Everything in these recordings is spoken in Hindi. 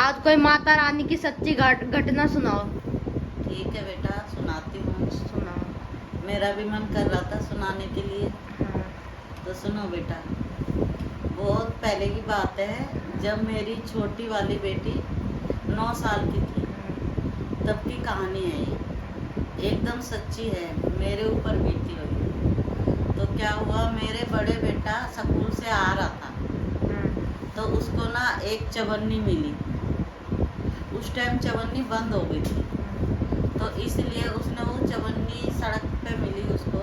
आज कोई माता रानी की सच्ची घटना सुनाओ। ठीक है बेटा, सुनाती हूँ। सुनाओ। मेरा भी मन कर रहा था सुनाने के लिए, हाँ। तो सुनो बेटा। बहुत पहले की बात है, जब मेरी छोटी वाली बेटी 9 साल की थी, तब की कहानी है ये। एकदम सच्ची है, मेरे ऊपर बीती हुई। तो क्या हुआ, मेरे बड़े बेटा स्कूल से आ रहा था, तो उसको ना एक चवन्नी मिली। उस टाइम चवन्नी बंद हो गई थी, तो इसलिए उसने वो चवन्नी सड़क पे मिली उसको,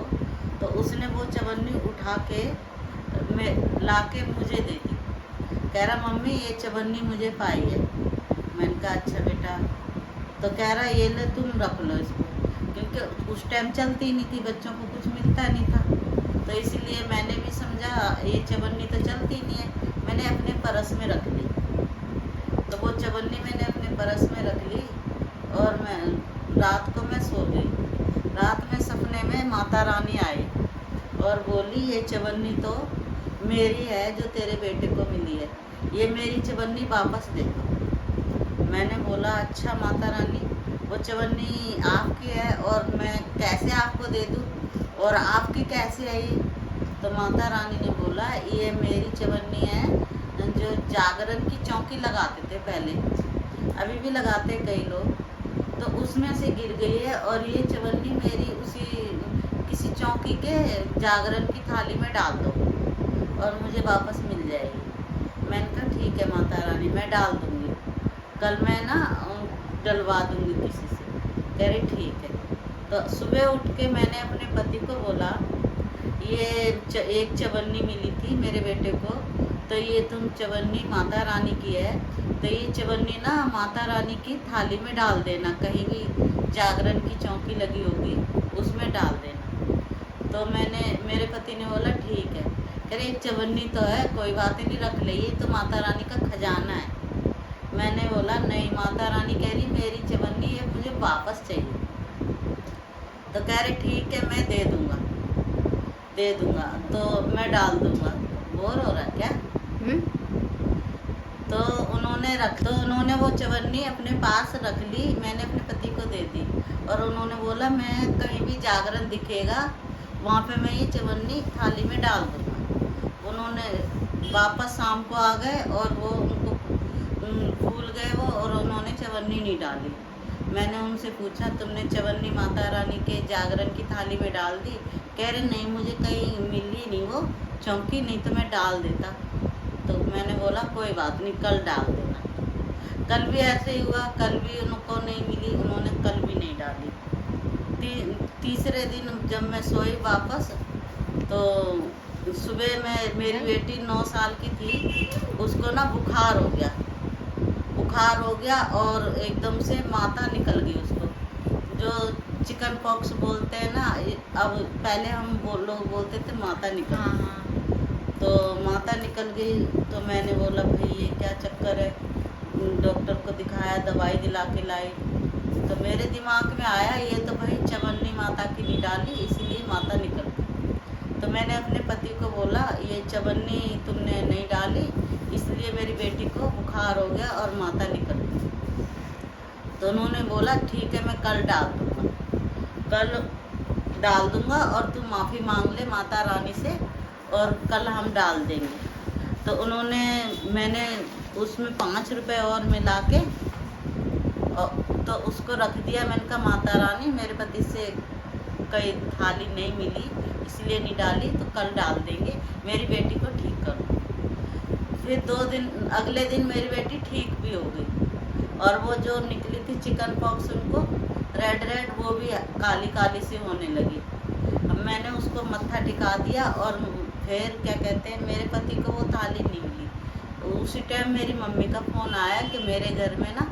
तो उसने वो चवन्नी उठा के ला के मुझे दे दी। कह रहा मम्मी ये चवन्नी मुझे पाई है। मैंने कहा अच्छा बेटा। तो कह रहा ये ले तुम रख लो इसको, क्योंकि उस टाइम चलती नहीं थी, बच्चों को कुछ मिलता नहीं था, तो इसीलिए मैंने भी समझा ये चवन्नी तो चलती नहीं है, मैंने अपने पर्स में रख ली। तो वो चवन्नी मैंने अपने पर्स में रख ली, और रात को मैं सो गई। रात में सपने में माता रानी आई और बोली ये चवन्नी तो मेरी है जो तेरे बेटे को मिली है, ये मेरी चवन्नी वापस दे दो। मैंने बोला अच्छा माता रानी, वो चवन्नी आपकी है और मैं कैसे आपको दे दूँ, और आपकी कैसे आई? तो माता रानी ने बोला ये मेरी चवन्नी है जो जागरण की चौकी लगाते थे पहले, अभी भी लगाते कई लोग, तो उसमें से गिर गई है, और ये चवन्नी मेरी उसी किसी चौकी के जागरण की थाली में डाल दो और मुझे वापस मिल जाएगी। मैंने कहा ठीक है माता रानी, मैं डाल दूँगी, कल मैं ना डलवा दूँगी किसी से। कह रही ठीक है। तो सुबह उठ के मैंने अपने पति को बोला ये एक चवन्नी मिली थी मेरे बेटे को, तो ये तुम चवन्नी माता रानी की है, तो ये चवन्नी ना माता रानी की थाली में डाल देना, कहीं भी जागरण की चौकी लगी होगी उसमें डाल देना। तो मेरे पति ने बोला ठीक है। कह रहे एक चवन्नी तो है, कोई बात ही नहीं, रख ले, ये तो माता रानी का खजाना है। मैंने बोला नहीं, माता रानी कह रही मेरी चवन्नी है, मुझे वापस चाहिए। तो कह रहे ठीक है मैं दे दूँगा। तो मैं डाल दूँगा। बोर हो रहा क्या? तो उन्होंने वो चवन्नी अपने पास रख ली, मैंने अपने पति को दे दी, और उन्होंने बोला मैं कहीं भी जागरण दिखेगा वहाँ पे मैं ये चवन्नी थाली में डाल दूँगा। उन्होंने वापस शाम को आ गए और वो उनको भूल गए वो, और उन्होंने चवन्नी नहीं डाली। मैंने उनसे पूछा तुमने चवन्नी माता रानी के जागरण की थाली में डाल दी? कह रहे नहीं, मुझे कहीं मिली नहीं वो चौकी, नहीं तो मैं डाल देता। तो मैंने बोला कोई बात नहीं, कल डाल देना। कल भी ऐसे ही हुआ, कल भी उनको नहीं मिली, उन्होंने कल भी नहीं डाली। तीसरे दिन जब मैं सोई वापस, तो सुबह मेरी बेटी 9 साल की थी, उसको ना बुखार हो गया और एकदम से माता निकल गई उसको, जो चिकन पॉक्स बोलते हैं ना, अब पहले हम लोग बोलते थे माता निकल गई। हाँ। तो माता निकल गई, तो मैंने बोला भाई ये क्या चक्कर है, डॉक्टर को दिखाया, दवाई दिला के लाई। तो मेरे दिमाग में आया ये तो भाई चवन्नी माता की नहीं डाली, इसीलिए माता निकल गई। तो मैंने अपने पति को बोला ये चवन्नी तुमने नहीं डाली, इसलिए मेरी बेटी को बुखार हो गया और माता निकल गई। तो उन्होंने बोला ठीक है मैं कल डाल दूँगा और तुम माफ़ी मांग ले माता रानी से, और कल हम डाल देंगे। तो मैंने उसमें 5 रुपए और मिला के तो उसको रख दिया। मैंने कहा माता रानी मेरे पति से कई थाली नहीं मिली इसलिए नहीं डाली, तो कल डाल देंगे, मेरी बेटी को ठीक करो। फिर 2 दिन अगले दिन मेरी बेटी ठीक भी हो गई, और वो जो निकली थी चिकन पॉक्स उनको रेड वो भी काली काली सी होने लगी। अब मैंने उसको मत्था टिका दिया, और फिर क्या कहते हैं मेरे पति को वो थाली नहीं मिली। उसी टाइम मेरी मम्मी का फ़ोन आया कि मेरे घर में ना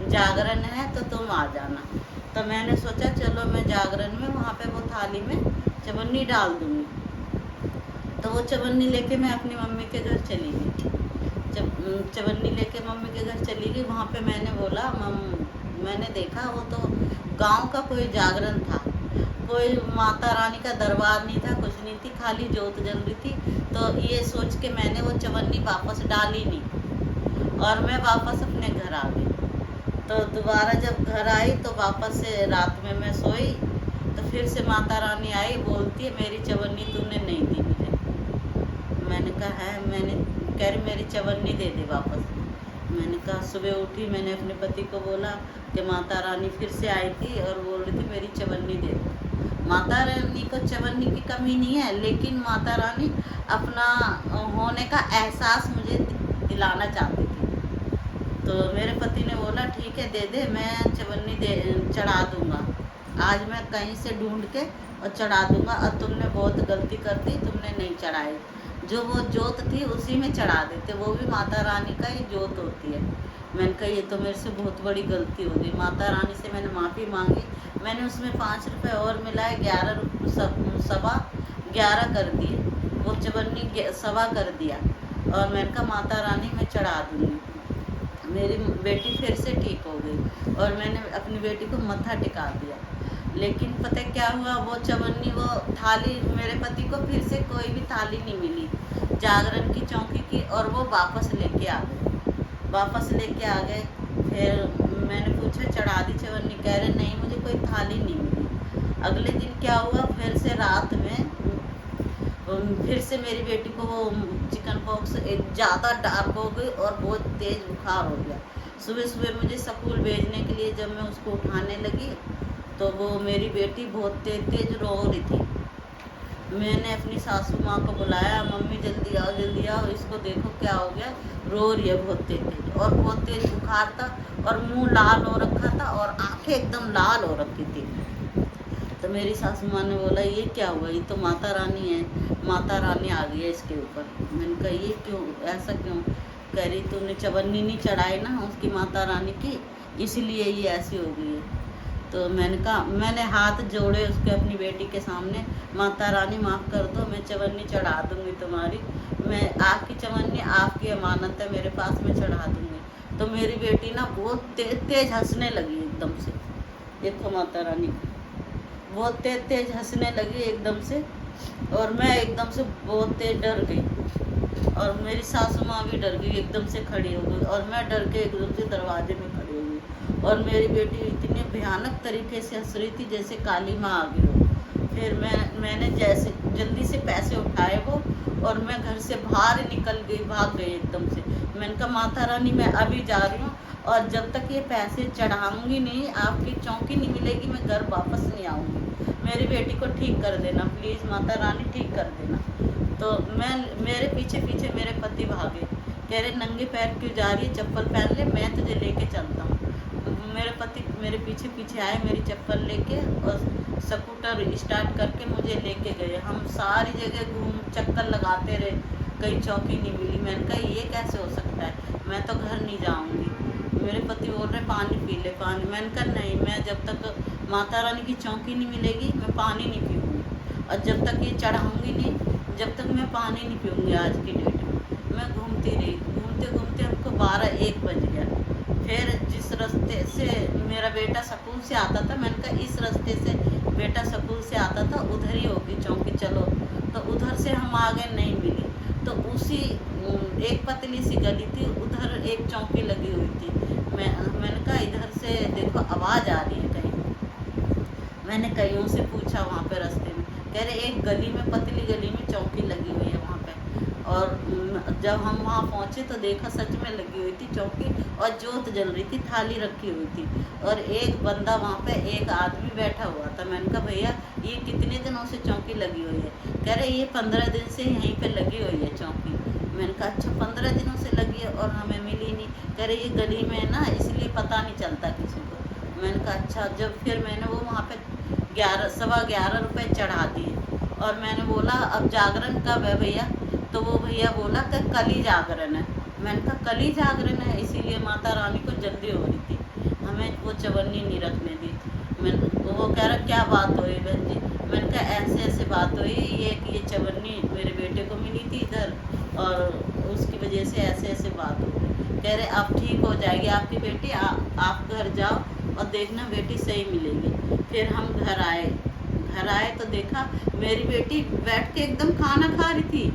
जागरण है तो तुम आ जाना। तो मैंने सोचा चलो मैं जागरण में वहाँ पे वो थाली में चवन्नी डाल दूँगी। तो वो चवन्नी लेके मैं अपनी मम्मी के घर चली गई। चवन्नी लेके मम्मी के घर चली गई, वहाँ पे मैंने बोला मैंने देखा वो तो गांव का कोई जागरण था, कोई माता रानी का दरबार नहीं था, कुछ नहीं थी, खाली जोत जल रही थी। तो ये सोच के मैंने वो चवन्नी वापस डाली नहीं, और मैं वापस अपने घर आ गई। तो दोबारा जब घर आई तो वापस से रात में मैं सोई तो फिर से माता रानी आई, बोलती है मेरी चवन्नी तूने नहीं दी मुझे। मैंने कहा है, मैंने कह रही मेरी चवन्नी दे दे वापस। मैंने कहा, सुबह उठी मैंने अपने पति को बोला कि माता रानी फिर से आई थी और बोल रही थी मेरी चवन्नी दे दो। माता रानी को चवन्नी की कमी नहीं है, लेकिन माता रानी अपना होने का एहसास मुझे दिलाना चाहती थी। तो मेरे पति ने बोला ठीक है दे दे, मैं चवन्नी दे चढ़ा दूंगा, आज मैं कहीं से ढूंढ के और चढ़ा दूंगा। और तुमने बहुत गलती कर दी, तुमने नहीं चढ़ाई। जो वो जोत थी उसी में चढ़ा देते, वो भी माता रानी का ही जोत होती है। मैंने कहा ये तो मेरे से बहुत बड़ी गलती हो गई। माता रानी से मैंने माफ़ी मांगी। मैंने उसमें 5 रुपये और मिलाए, 11 कर दिए, वो चवन्नी सवा कर दिया। और मैंने कहा माता रानी मैं चढ़ा दूँगी। मेरी बेटी फिर से ठीक हो गई और मैंने अपनी बेटी को मत्था टिका दिया। लेकिन पता है क्या हुआ, वो चवन्नी वो थाली मेरे पति को फिर से कोई भी थाली नहीं मिली जागरण की चौकी की, और वो वापस लेके आ गए। फिर मैंने पूछा चढ़ा दी चवन्नी, कह रहे नहीं मुझे कोई थाली नहीं मिली। अगले दिन क्या हुआ, फिर से रात में फिर से मेरी बेटी को वो चिकन पॉक्स ज़्यादा डार्क हो गई और बहुत तेज़ बुखार हो गया। सुबह सुबह मुझे स्कूल भेजने के लिए जब मैं उसको उठाने लगी तो वो मेरी बेटी बहुत तेज रो रही थी। मैंने अपनी सासू माँ को बुलाया, मम्मी जल्दी आओ, इसको देखो क्या हो गया, रो रही है बहुत तेज और बहुत तेज बुखार था और मुंह लाल हो रखा था और आंखें एकदम लाल हो रखी थी। तो मेरी सासू माँ ने बोला ये क्या हुआ, ये तो माता रानी है, माता रानी आ गई है इसके ऊपर। मैंने कहा ये क्यों, ऐसा क्यों? कह रही तूने चवन्नी नहीं चढ़ाई ना उसकी माता रानी की, इसलिए ये ऐसी हो गई है। तो मैंने कहा, मैंने हाथ जोड़े उसके अपनी बेटी के सामने, माता रानी माफ़ कर दो, मैं चवन्नी चढ़ा दूँगी तुम्हारी, मैं आपकी चवन्नी आपकी अमानत है मेरे पास, मैं चढ़ा दूँगी। तो मेरी बेटी ना बहुत तेज हंसने लगी एकदम से, देखो माता रानी बहुत तेज हंसने लगी एकदम से, और मैं एकदम से बहुत तेज डर गई और मेरी सासू माँ भी डर गई, एकदम से खड़ी हो गई और मैं डर के एकदम से दरवाजे में खड़ी हो गई। और मेरी बेटी इतने भयानक तरीके से हंस रही थी जैसे काली माँ आ गई हो। फिर मैंने जैसे जल्दी से पैसे उठाए वो, और मैं घर से बाहर निकल गई, भाग गई एकदम से। मैंने कहा माता रानी मैं अभी जा रही हूँ और जब तक ये पैसे चढ़ाऊँगी नहीं, आपकी चौकी नहीं मिलेगी, मैं घर वापस नहीं आऊँगी। मेरी बेटी को ठीक कर देना प्लीज़, माता रानी ठीक कर देना। तो मेरे पीछे मेरे पति भागे, कह रहे नंगे पैर क्यों जा रही है, चप्पल पहन ले, मैं तुझे लेके चलता हूँ। मेरे पति मेरे पीछे आए, मेरी चप्पल लेके और स्कूटर स्टार्ट करके मुझे लेके गए। हम सारी जगह चक्कर लगाते रहे, कहीं चौकी नहीं मिली। मैंने कहा ये कैसे हो सकता है, मैं तो घर नहीं जाऊँगी। मेरे पति बोल रहे पानी पी ले पानी। मैंने कहा नहीं, मैं जब तक माता रानी की चौकी नहीं मिलेगी मैं पानी नहीं पीऊँगी, और जब तक ये चढ़ाऊँगी नहीं, जब तक मैं पानी नहीं पीऊँगी। आज की डेट में मैं घूमती रही, घूमते हमको 12-1 बज गया। फिर जिस रास्ते से मेरा बेटा स्कूल से आता था, मैंने कहा इस रास्ते से बेटा स्कूल से आता था, उधर ही होगी चौकी, चलो। तो उधर से हम आगे नहीं मिली, तो उसी एक पतली सी गली थी, उधर एक चौकी लगी हुई थी। मैंने कहा इधर से देखो आवाज़ आ रही है कहीं। मैंने कईयों से पूछा वहाँ पे रास्ते में, कह रहे एक गली में, पतली गली में चौकी लगी हुई है वहाँ पे। और जब हम वहाँ पहुँचे तो देखा सच में लगी हुई थी चौकी, और जोत जल रही थी, थाली रखी हुई थी, और एक बंदा वहाँ पे, एक आदमी बैठा हुआ था। मैंने कहा भैया ये कितने दिनों से चौकी लगी हुई है? कह रहे ये 15 दिन से यहीं पे लगी हुई है चौकी। मैंने कहा अच्छा 15 दिनों से लगी है और हमें मिली नहीं? कह रहे ये गली में है ना, इसलिए पता नहीं चलता किसी को। मैंने कहा अच्छा। जब फिर मैंने वो वहाँ पे 11 रुपये चढ़ा दिए, और मैंने बोला अब जागरण कब है भैया? तो वो भैया बोला कि कल ही जागरण है। मैंने कहा कल ही जागरण है, इसीलिए माता रानी को जल्दी हो रही थी, हमें वो चवन्नी नहीं रखने दी। वो कह रहा क्या बात हुई बहन जी? मैंने कहा ऐसे बात हुई, ये चवन्नी मेरे बेटे को मिली थी इधर, और उसकी वजह से ऐसे बात हो गई। कह रहे अब ठीक हो जाएगी आपकी बेटी, आप घर जाओ और देखना बेटी सही मिलेगी। फिर हम घर आए तो देखा मेरी बेटी बैठ के एकदम खाना खा रही थी,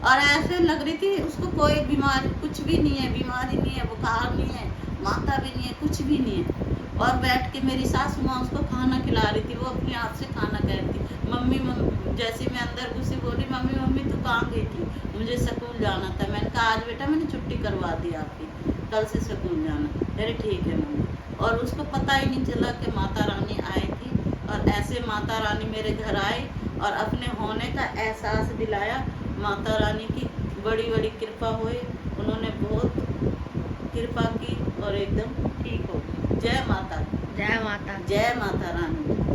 और ऐसे लग रही थी उसको कोई बीमारी कुछ भी नहीं है, बीमारी नहीं है, वो बुखार नहीं है, माता भी नहीं है, कुछ भी नहीं है। और बैठ के मेरी सासू माँ उसको खाना खिला रही थी, वो अपने आप से खाना कह रही थी। मम्मी मम्मी, जैसे मैं अंदर घुसी बोली मम्मी मम्मी तू कहाँ गई थी, मुझे स्कूल जाना था। मैंने कहा आज बेटा मैंने छुट्टी करवा दी आपकी, कल से स्कूल जाना। अरे ठीक है मम्मी। और उसको पता ही नहीं चला कि माता रानी आई थी, और ऐसे माता रानी मेरे घर आई और अपने होने का एहसास दिलाया। माता रानी की बड़ी बड़ी कृपा हुई, उन्होंने बहुत कृपा की और एकदम ठीक हो गई। जय माता, जय माता। जय माता रानी।